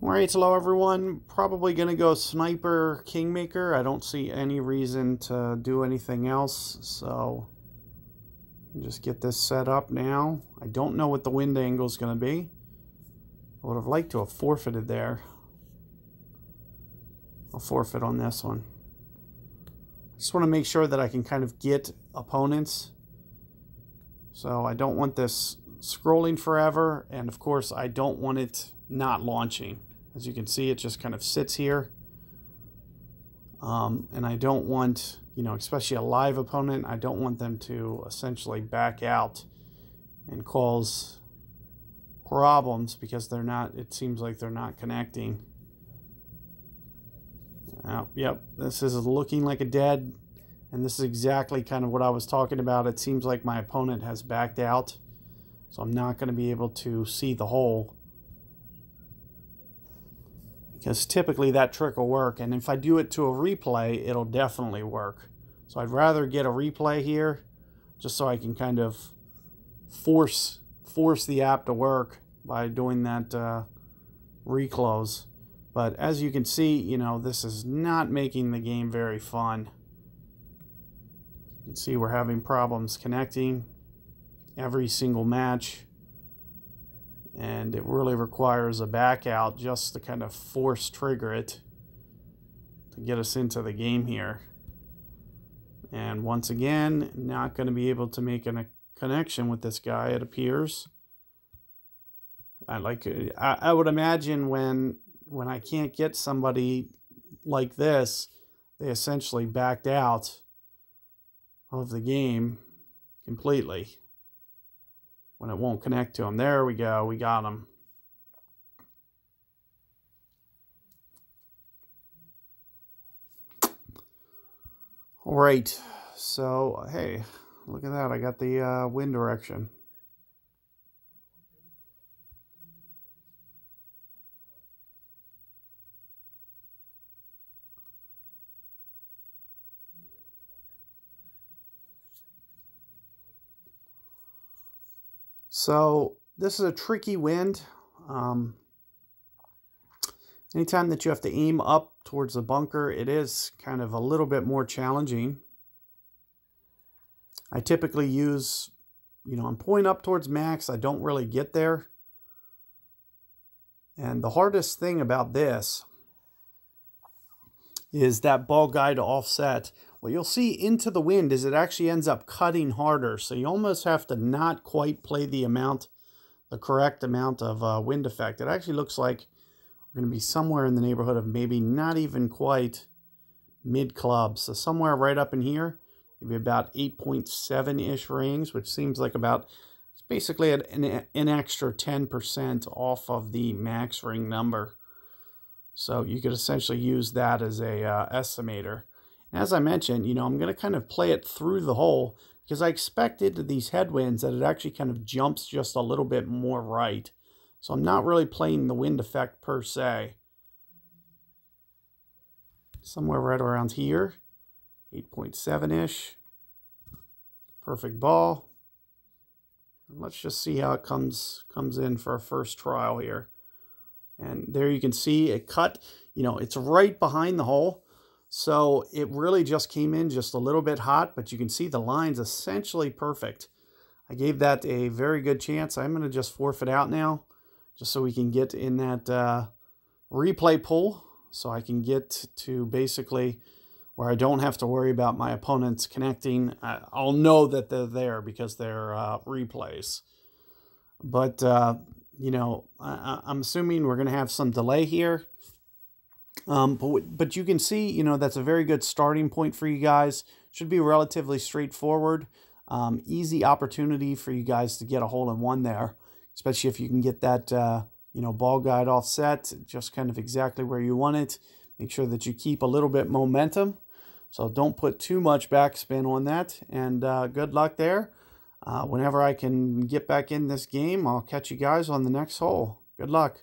Alright, hello everyone. Probably going to go Sniper Kingmaker. I don't see any reason to do anything else, so just get this set up now. I don't know what the wind angle is going to be. I would have liked to have forfeited there. I'll forfeit on this one. I just want to make sure that I can kind of get opponents. So I don't want this scrolling forever, and of course I don't want it not launching. As you can see, it just kind of sits here. And I don't want, especially a live opponent, I don't want them to essentially back out and cause problems because they're not, it seems like they're not connecting. Yep, this is looking like a dead, and this is exactly kind of what I was talking about. It seems like my opponent has backed out, so I'm not going to be able to see the hole. Because typically that trick will work, and if I do it to a replay, it'll definitely work. So I'd rather get a replay here, just so I can kind of force the app to work by doing that reclose. But as you can see, this is not making the game very fun. You can see we're having problems connecting every single match. And it really requires a back out just to kind of force trigger it to get us into the game here. And once again, not going to be able to make a connection with this guy, it appears. I would imagine when I can't get somebody like this, they essentially backed out of the game completely. When it won't connect to them. There we go. We got them. All right. So, hey, look at that. I got the wind direction. So this is a tricky wind. Anytime that you have to aim up towards the bunker, it is kind of a little bit more challenging. I typically use, I'm pulling up towards max. I don't really get there. And the hardest thing about this is that ball guide offset. What you'll see into the wind is it actually ends up cutting harder. So you almost have to not quite play the correct amount of wind effect. It actually looks like we're going to be somewhere in the neighborhood of maybe not even quite mid club. So somewhere right up in here, maybe about 8.7-ish rings, which seems like it's basically an extra 10% off of the max ring number. So you could essentially use that as a estimator. And as I mentioned, I'm going to kind of play it through the hole because I expected these headwinds that it actually kind of jumps just a little bit more right. So I'm not really playing the wind effect per se. Somewhere right around here, 8.7-ish. Perfect ball. And let's just see how it comes in for our first trial here. And there you can see it cut, it's right behind the hole. So it really just came in just a little bit hot, but you can see the line's essentially perfect. I gave that a very good chance. I'm going to just forfeit out now, just so we can get in that replay pool, so I can get to basically where I don't have to worry about my opponents connecting. I'll know that they're there because they're replays. But, I'm assuming we're going to have some delay here. But you can see, that's a very good starting point for you guys. Should be relatively straightforward. Easy opportunity for you guys to get a hole-in-one there, especially if you can get that, ball guide offset, just kind of exactly where you want it. Make sure that you keep a little bit momentum. So don't put too much backspin on that. And good luck there. Whenever I can get back in this game, I'll catch you guys on the next hole. Good luck.